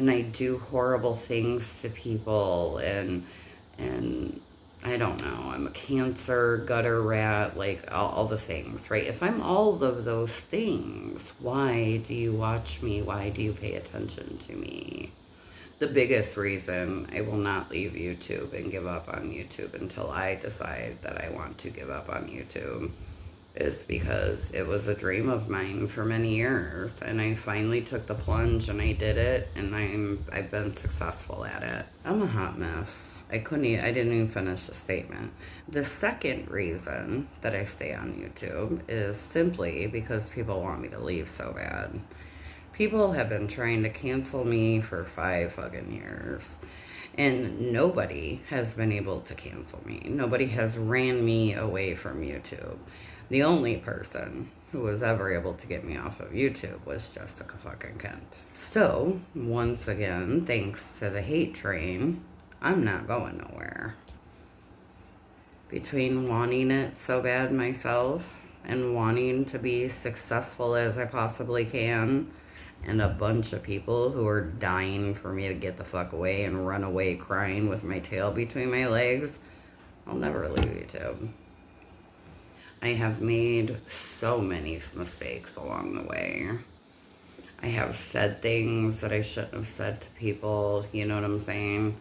I do horrible things to people and I don't know, I'm a cancer, gutter rat, like all the things, right? If I'm all of those things, why do you watch me? Why do you pay attention to me? The biggest reason I will not leave YouTube and give up on YouTube until I decide that I want to give up on YouTube is because it was a dream of mine for many years, and I finally took the plunge and I did it, and I've been successful at it. I'm a hot mess. I didn't even finish the statement. The second reason that I stay on YouTube is simply because people want me to leave so bad. People have been trying to cancel me for 5 fucking years. And nobody has been able to cancel me. Nobody has ran me away from YouTube. The only person who was ever able to get me off of YouTube was Jessica fucking Kent. So, once again, thanks to the hate train, I'm not going nowhere. Between wanting it so bad myself and wanting to be successful as I possibly can, and a bunch of people who are dying for me to get the fuck away and run away crying with my tail between my legs, I'll never leave YouTube. I have made so many mistakes along the way. I have said things that I shouldn't have said to people, you know what I'm saying?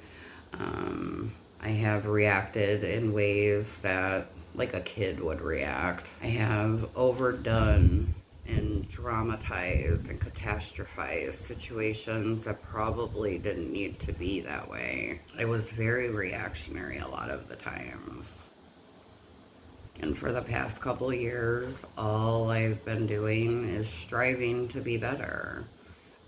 I have reacted in ways that, like a kid would react. I have overdone and dramatized and catastrophized situations that probably didn't need to be that way. I was very reactionary a lot of the times. And for the past couple of years, all I've been doing is striving to be better.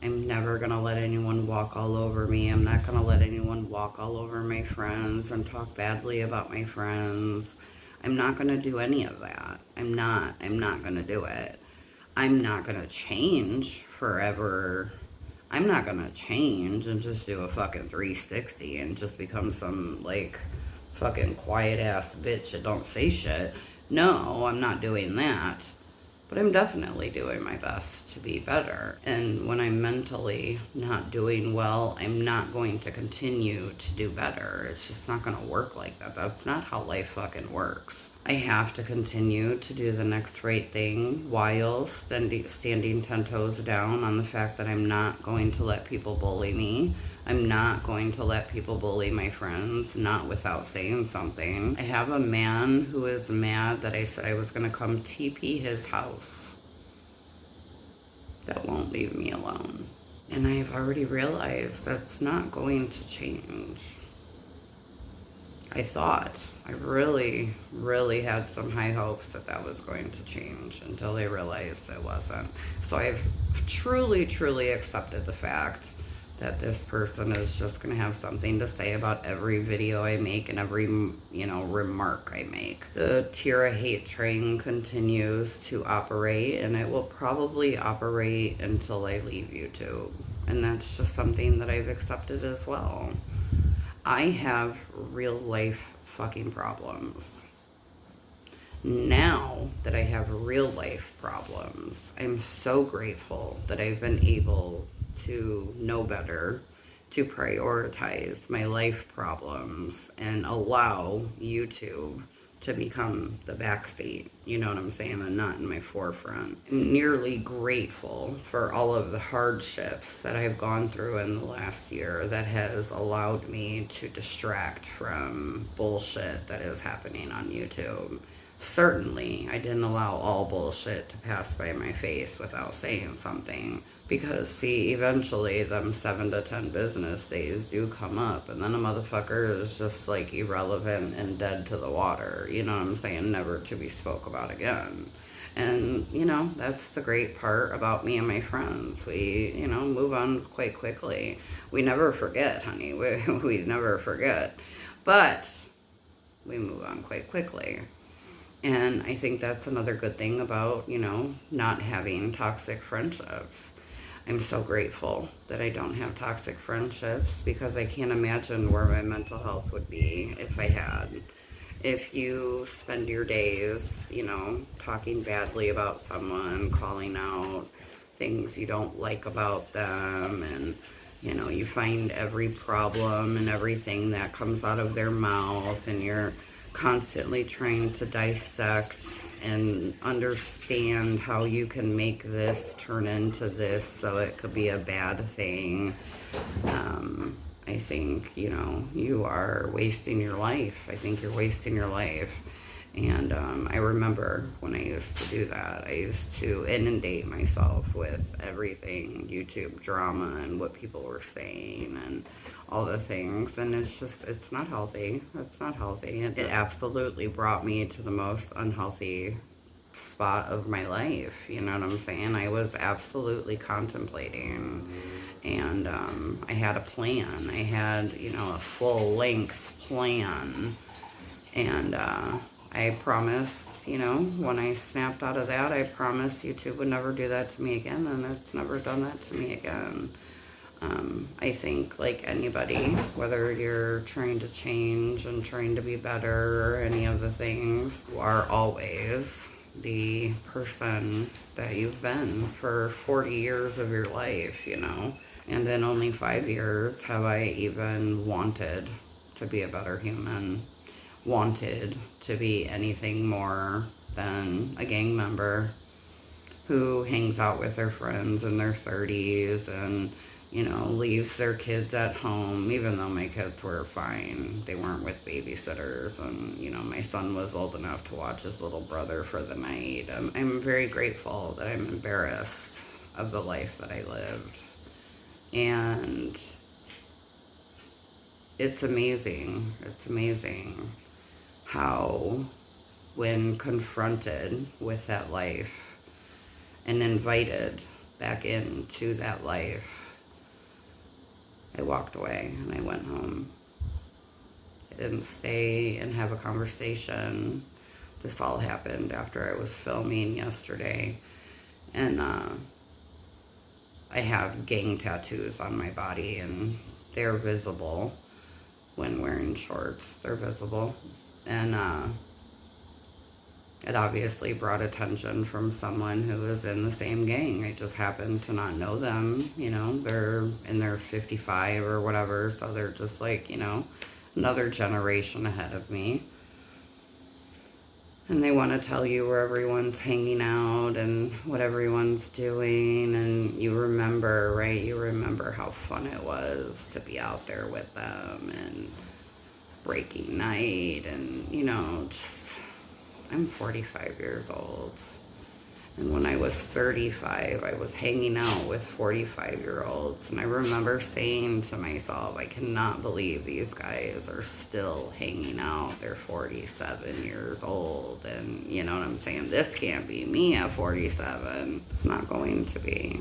I'm never gonna let anyone walk all over me. I'm not gonna let anyone walk all over my friends and talk badly about my friends. I'm not gonna do any of that. I'm not gonna do it. I'm not gonna change forever. I'm not gonna change and just do a fucking 360 and just become some, like, fucking quiet ass bitch that don't say shit. No, I'm not doing that. But I'm definitely doing my best to be better. And when I'm mentally not doing well, I'm not going to continue to do better. It's just not gonna work like that. That's not how life fucking works. I have to continue to do the next right thing while standing 10 toes down on the fact that I'm not going to let people bully me. I'm not going to let people bully my friends, not without saying something. I have a man who is mad that I said I was gonna come TP his house. That won't leave me alone. And I've already realized that's not going to change. I really, really had some high hopes that that was going to change until I realized it wasn't. So I've truly, truly accepted the fact that this person is just gonna have something to say about every video I make and every, remark I make. The Tira hate train continues to operate, and it will probably operate until I leave YouTube. And that's just something that I've accepted as well. I have real life fucking problems. Now that I have real life problems, I'm so grateful that I've been able to know better, to prioritize my life problems and allow YouTube to become the backseat, you know what I'm saying, and not in my forefront. I'm nearly grateful for all of the hardships that I've gone through in the last year that has allowed me to distract from bullshit that is happening on YouTube. Certainly, I didn't allow all bullshit to pass by my face without saying something. Because, see, eventually them 7 to 10 business days do come up, and then a motherfucker is just like irrelevant and dead to the water. You know what I'm saying? Never to be spoke about again. And, you know, that's the great part about me and my friends. We, you know, move on quite quickly. We never forget, honey. We never forget. But we move on quite quickly. And I think that's another good thing about, you know, not having toxic friendships. I'm so grateful that I don't have toxic friendships because I can't imagine where my mental health would be if I had. If you spend your days, you know, talking badly about someone, calling out things you don't like about them, and, you know, you find every problem and everything that comes out of their mouth, and you're constantly trying to dissect and understand how you can make this turn into this so it could be a bad thing. I think, you know, you are wasting your life. I think you're wasting your life. And I remember when I used to do that, I used to inundate myself with everything, YouTube drama and what people were saying and all the things. And it's just, it's not healthy. It's not healthy. And it absolutely brought me to the most unhealthy spot of my life. You know what I'm saying? I was absolutely contemplating. And I had a plan. I had, you know, a full-length plan. And I promised, you know, when I snapped out of that, I promised YouTube would never do that to me again, and it's never done that to me again. I think, like anybody, whether you're trying to change and trying to be better or any of the things, you are always the person that you've been for 40 years of your life, you know. And in only 5 years have I even wanted to be a better human, wanted to be anything more than a gang member who hangs out with their friends in their 30s and, you know, leaves their kids at home, even though my kids were fine. They weren't with babysitters, and, you know, my son was old enough to watch his little brother for the night. I'm very grateful that I'm embarrassed of the life that I lived. And it's amazing how, when confronted with that life and invited back into that life, I walked away and I went home. I didn't stay and have a conversation. This all happened after I was filming yesterday. And I have gang tattoos on my body, and they're visible when wearing shorts. They're visible. And it obviously brought attention from someone who was in the same gang. I just happened to not know them, you know. They're in their 55 or whatever, so they're just like, you know, another generation ahead of me. And they want to tell you where everyone's hanging out and what everyone's doing. And you remember, right? You remember how fun it was to be out there with them and breaking night. And, you know, just, I'm 45 years old. And when I was 35, I was hanging out with 45-year-olds. And I remember saying to myself, I cannot believe these guys are still hanging out. They're 47 years old. And you know what I'm saying? This can't be me at 47. It's not going to be.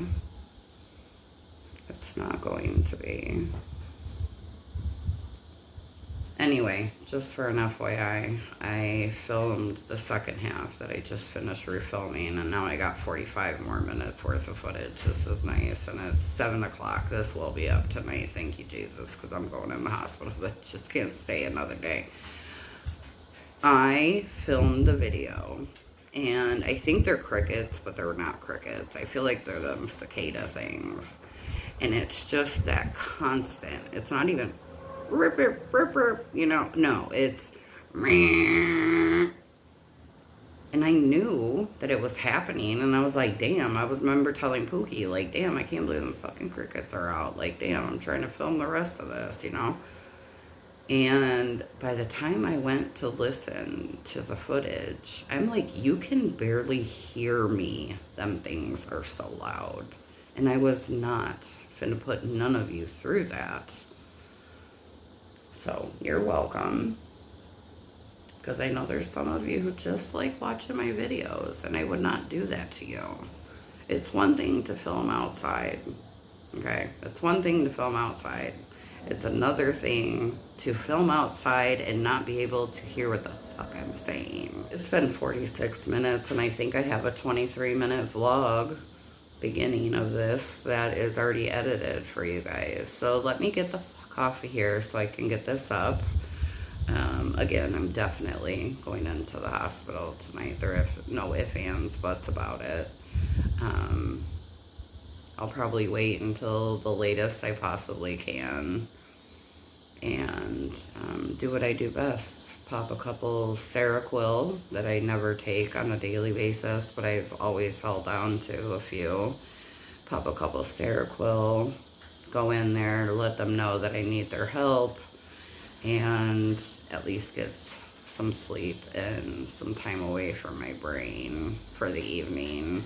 It's not going to be. Anyway, just for an FYI, I filmed the second half that I just finished refilming, and now I got 45 more minutes worth of footage. This is nice, and it's 7 o'clock. This will be up tonight, thank you, Jesus, because I'm going in the hospital, but just can't stay another day. I filmed a video, and I think they're crickets, but they're not crickets. I feel like they're them cicada things, and it's just that constant. It's not even rip, rip, rip, rip, you know, no, it's and I knew that it was happening, and I was like, damn. I remember telling Pookie, like, damn, I can't believe the fucking crickets are out. Like, damn, I'm trying to film the rest of this, you know. And by the time I went to listen to the footage, I'm like, you can barely hear me. Them things are so loud. And I was not finna put none of you through that. So, you're welcome. Because I know there's some of you who just like watching my videos, and I would not do that to you. It's one thing to film outside, okay? It's one thing to film outside. It's another thing to film outside and not be able to hear what the fuck I'm saying. It's been 46 minutes, and I think I have a 23-minute vlog beginning of this that is already edited for you guys. So let me get the fuck off of here so I can get this up. Again, I'm definitely going into the hospital tonight. There are no ifs, ands, buts about it. I'll probably wait until the latest I possibly can and do what I do best. Pop a couple Seroquel that I never take on a daily basis, but I've always held on to a few. Pop a couple Seroquel, go in there, let them know that I need their help, and at least get some sleep and some time away from my brain for the evening.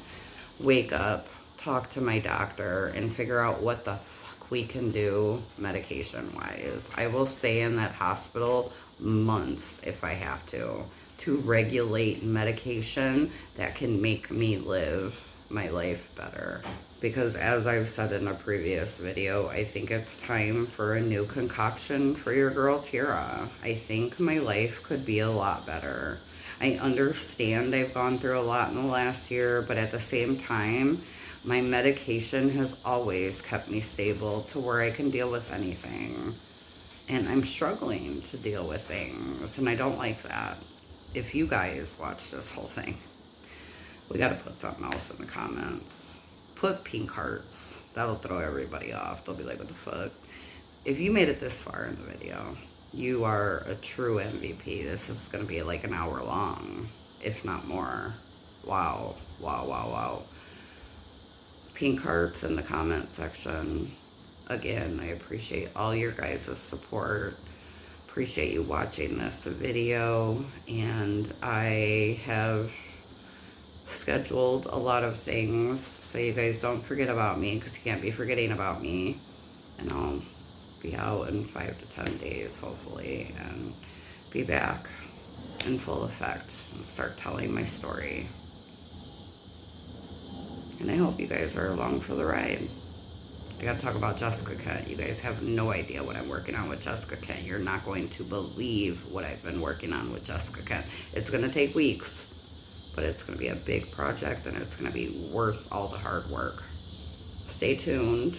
Wake up, talk to my doctor, and figure out what the fuck we can do medication-wise. I will stay in that hospital months if I have to regulate medication that can make me live my life better. Because as I've said in a previous video, I think it's time for a new concoction for your girl Tira. I think my life could be a lot better. I understand I've gone through a lot in the last year, but at the same time, my medication has always kept me stable to where I can deal with anything. And I'm struggling to deal with things, and I don't like that. If you guys watch this whole thing, we gotta put something else in the comments. Put pink hearts. That'll throw everybody off. They'll be like, what the fuck? If you made it this far in the video, you are a true MVP. This is gonna be like an hour long, if not more. Wow, wow, wow, wow. Pink hearts in the comment section. Again, I appreciate all your guys' support. Appreciate you watching this video, and I have scheduled a lot of things so you guys don't forget about me, because you can't be forgetting about me. And I'll be out in 5 to 10 days hopefully, and be back in full effect and start telling my story. And I hope you guys are along for the ride. I gotta talk about Jessica Kent. You guys have no idea what I'm working on with Jessica Kent. You're not going to believe what I've been working on with Jessica Kent. It's gonna take weeks, but it's gonna be a big project, and it's gonna be worth all the hard work. Stay tuned.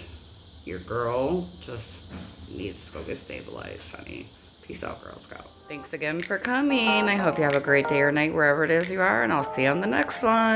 Your girl just needs to go get stabilized, honey. Peace out, Girl Scout. Thanks again for coming. I hope you have a great day or night wherever it is you are, and I'll see you on the next one.